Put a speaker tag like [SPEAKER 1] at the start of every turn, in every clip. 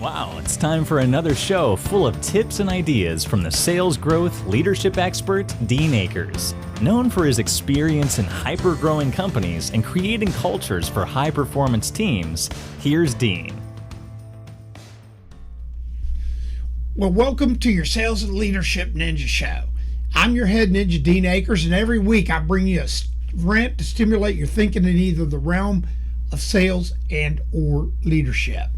[SPEAKER 1] Wow, it's time for another show full of tips and ideas from the sales growth leadership expert, Dean Akers. Known for his experience in hyper-growing companies and creating cultures for high-performance teams, here's Dean.
[SPEAKER 2] Well, welcome to your Sales and Leadership Ninja Show. I'm your head ninja, Dean Akers, and every week I bring you a rant to stimulate your thinking in either the realm of sales and or leadership.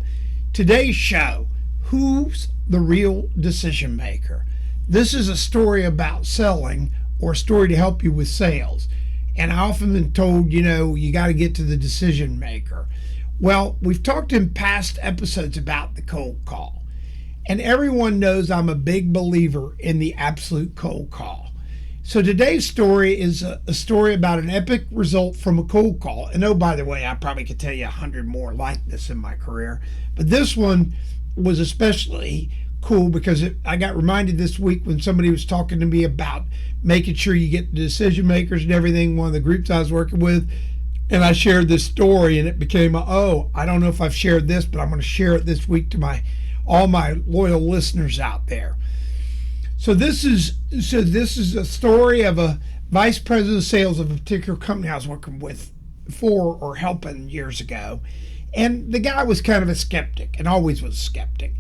[SPEAKER 2] Today's show, who's the real decision maker? This is a story about selling or a story to help you with sales. And I often been told, you got to get to the decision maker. Well, we've talked in past episodes about the cold call. And everyone knows I'm a big believer in the absolute cold call. So today's story is a story about an epic result from a cold call. And oh, by the way, I probably could tell you 100 more like this in my career. But this one was especially cool because I got reminded this week when somebody was talking to me about making sure you get the decision makers and everything, one of the groups I was working with. And I shared this story and it became, I don't know if I've shared this, but I'm going to share it this week to all my loyal listeners out there. So this is a story of a vice president of sales of a particular company I was working with or helping years ago. And the guy was kind of a skeptic and always was a skeptic.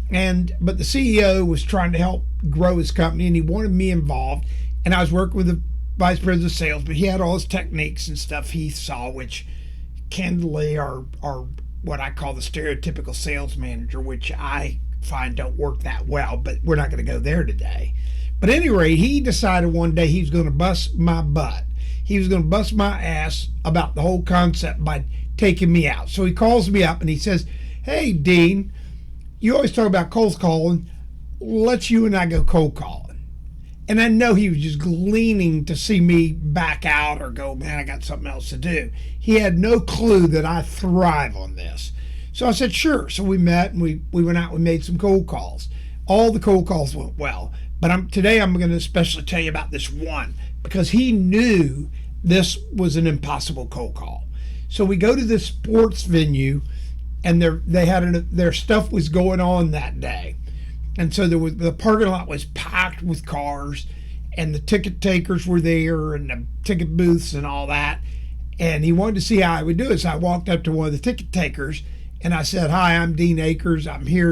[SPEAKER 2] But the CEO was trying to help grow his company and he wanted me involved. And I was working with the vice president of sales, but he had all his techniques and stuff he saw, which candidly are what I call the stereotypical sales manager, which I find don't work that well, but we're not going to go there today. But at any rate, he decided one day he was going to bust my butt. He was going to bust my ass about the whole concept by taking me out. So he calls me up and he says, "Hey, Dean, you always talk about cold calling. Let's you and I go cold calling." And I know he was just gleaning to see me back out or go, man, I got something else to do. He had no clue that I thrive on this. So I said, sure. So we met and we went out, we made some cold calls. All the cold calls went well. But today I'm going to especially tell you about this one because he knew this was an impossible cold call. So we go to this sports venue and their stuff was going on that day. And so the parking lot was packed with cars and the ticket takers were there and the ticket booths and all that. And he wanted to see how I would do it. So I walked up to one of the ticket takers and I said, "Hi, I'm Dean Akers. I'm here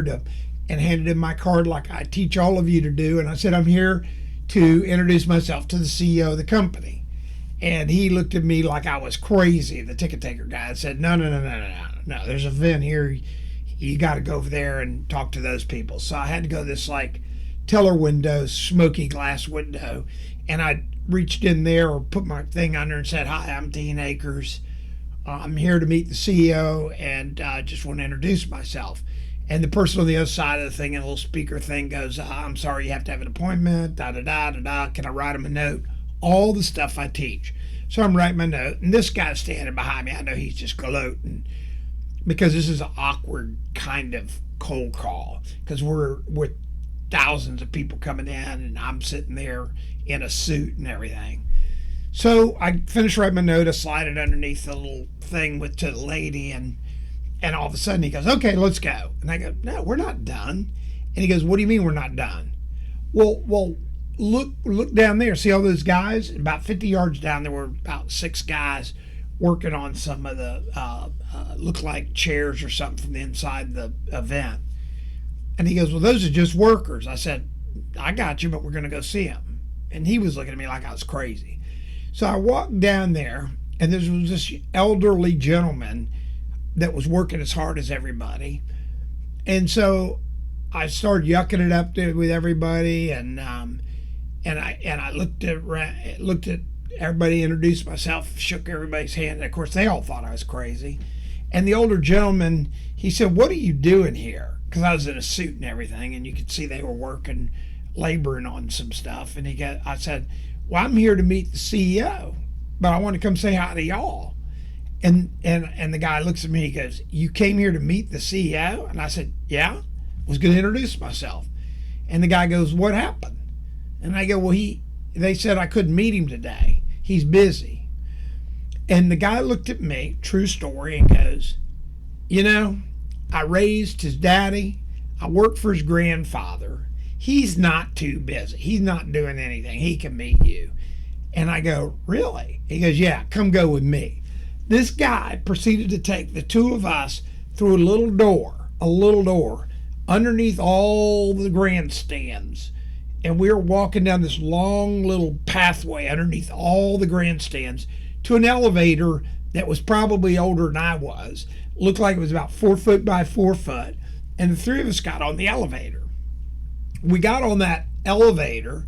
[SPEAKER 2] and handed him my card like I teach all of you to do. And I said, I'm here to introduce myself to the CEO of the company." And he looked at me like I was crazy, the ticket taker guy. I said, no, there's a event here. You got to go over there and talk to those people. So I had to go to this teller window, smoky glass window. And I reached in there or put my thing under and said, "Hi, I'm Dean Akers. I'm here to meet the CEO and just want to introduce myself." And the person on the other side of the thing, a little speaker thing goes, "I'm sorry, you have to have an appointment, da-da-da-da-da. Can I write him a note?" All the stuff I teach. So I'm writing my note. And this guy's standing behind me. I know he's just gloating because this is an awkward kind of cold call because we're with thousands of people coming in and I'm sitting there in a suit and everything. So I finished writing my note. I slide it underneath the little thing to the lady, and all of a sudden he goes, "Okay, let's go." And I go, "No, we're not done." And he goes, "What do you mean we're not done?" Well, look down there. See all those guys? About 50 yards down there were about 6 guys working on some of the look like chairs or something from the inside the event. And he goes, "Well, those are just workers." I said, "I got you, but we're going to go see them." And he was looking at me like I was crazy. So I walked down there, and there was this elderly gentleman that was working as hard as everybody. And so I started yucking it up with everybody, and I looked at everybody, introduced myself, shook everybody's hand. And of course, they all thought I was crazy. And the older gentleman, he said, "What are you doing here?" Because I was in a suit and everything, and you could see they were working, laboring on some stuff. And I said, "Well, I'm here to meet the CEO, but I want to come say hi to y'all." And the guy looks at me, he goes, "You came here to meet the CEO?" And I said, "Yeah, I was going to introduce myself." And the guy goes, "What happened?" And I go, "Well, they said I couldn't meet him today. He's busy." And the guy looked at me, true story, and goes, I raised his daddy. I worked for his grandfather. He's not too busy. He's not doing anything. He can meet you. And I go, really? He goes, yeah, come go with me. This guy proceeded to take the two of us through a little door underneath all the grandstands. And we were walking down this long little pathway underneath all the grandstands to an elevator that was probably older than I was. Looked like it was about 4 foot by 4 foot. And the three of us got on the elevator. We got on that elevator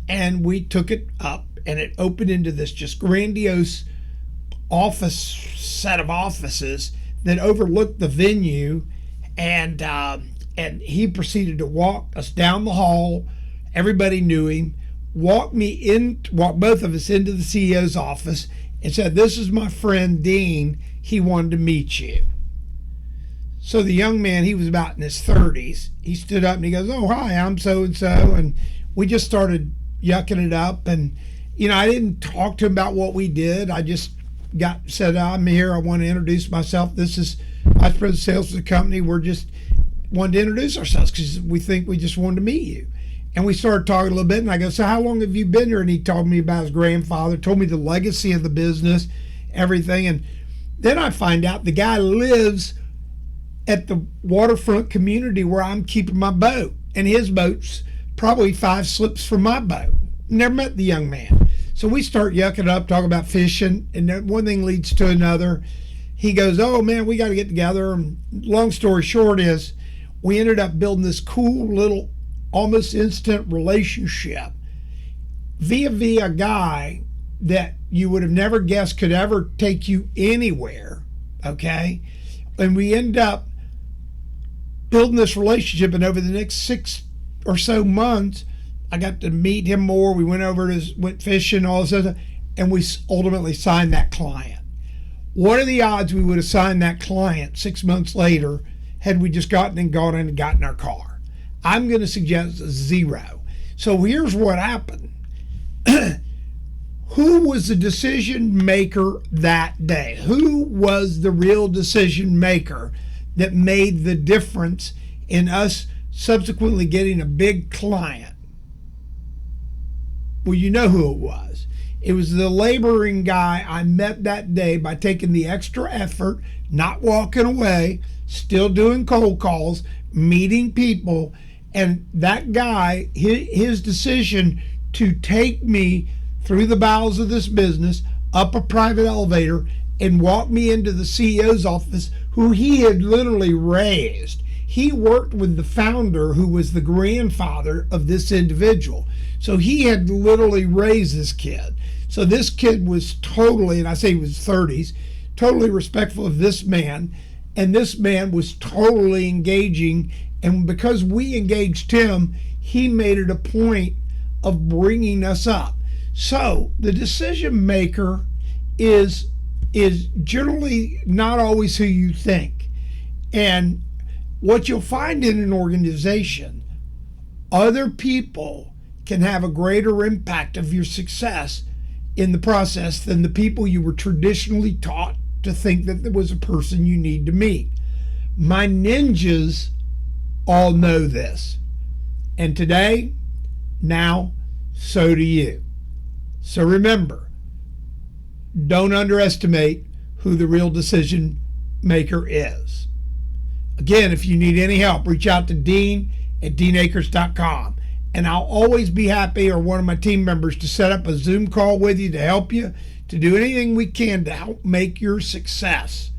[SPEAKER 2] and we took it up, and it opened into this just grandiose set of offices that overlooked the venue. And he proceeded to walk us down the hall. Everybody knew him. Walked both of us into the CEO's office and said, "This is my friend Dean. He wanted to meet you." So the young man, he was about in his 30s. He stood up and he goes, "Oh, hi, I'm so-and-so." And we just started yucking it up. And, I didn't talk to him about what we did. I just said, "I'm here. I want to introduce myself. This is Vice President of Sales for the company. We're just wanted to introduce ourselves because we think we just wanted to meet you." And we started talking a little bit. And I go, "So how long have you been here?" And he told me about his grandfather, told me the legacy of the business, everything. And then I find out the guy lives at the waterfront community where I'm keeping my boat, and his boat's probably 5 slips from my boat. Never met the young man. So we start yucking up, talking about fishing, and then one thing leads to another. He goes, "Oh man, we got to get together." And long story short is we ended up building this cool little almost instant relationship via a guy that you would have never guessed could ever take you anywhere. Okay. And we end up building this relationship, and over the next 6 or so months, I got to meet him more. We went fishing, all this other, and we ultimately signed that client. What are the odds we would have signed that client 6 months later had we just gone in and gotten our car? I'm going to suggest 0. So here's what happened. Who was the decision maker that day? Who was the real decision maker that made the difference in us subsequently getting a big client? Well, you know who it was. It was the laboring guy I met that day by taking the extra effort, not walking away, still doing cold calls, meeting people. And that guy, his decision to take me through the bowels of this business, up a private elevator, and walk me into the CEO's office, who he had literally raised. He worked with the founder, who was the grandfather of this individual. So he had literally raised this kid. So this kid was totally, and I say he was 30s, totally respectful of this man. And this man was totally engaging. And because we engaged him, he made it a point of bringing us up. So the decision maker is generally not always who you think. And what you'll find in an organization, other people can have a greater impact of your success in the process than the people you were traditionally taught to think that there was a person you need to meet. My ninjas all know this. And today, now, so do you. So remember, don't underestimate who the real decision maker is. Again, if you need any help, reach out to Dean at deanakers.com. And I'll always be happy, or one of my team members, to set up a Zoom call with you to help you, to do anything we can to help make your success.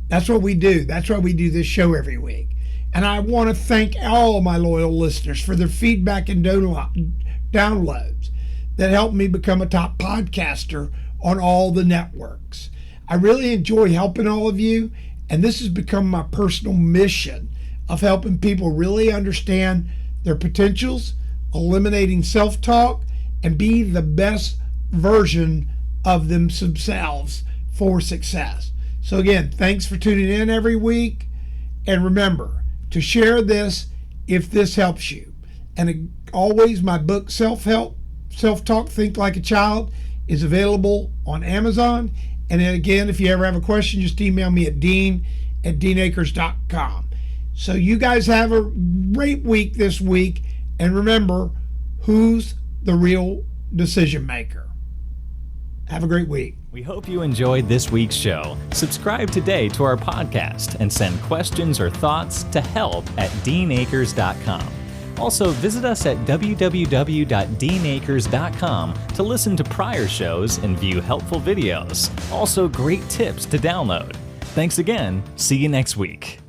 [SPEAKER 2] That's what we do. That's why we do this show every week. And I want to thank all of my loyal listeners for their feedback and downloads that helped me become a top podcaster on all the networks. I really enjoy helping all of you, and this has become my personal mission of helping people really understand their potentials, eliminating self-talk, and be the best version of themselves for success. So again, thanks for tuning in every week, and remember to share this if this helps you. And always, my book, Self-Talk, Think Like a Child, is available on Amazon. And then again, if you ever have a question, just email me at dean@deanakers.com. So you guys have a great week this week. And remember, who's the real decision maker? Have a great week.
[SPEAKER 1] We hope you enjoyed this week's show. Subscribe today to our podcast and send questions or thoughts to help@deanacres.com. Also, visit us at www.deanacres.com to listen to prior shows and view helpful videos. Also, great tips to download. Thanks again. See you next week.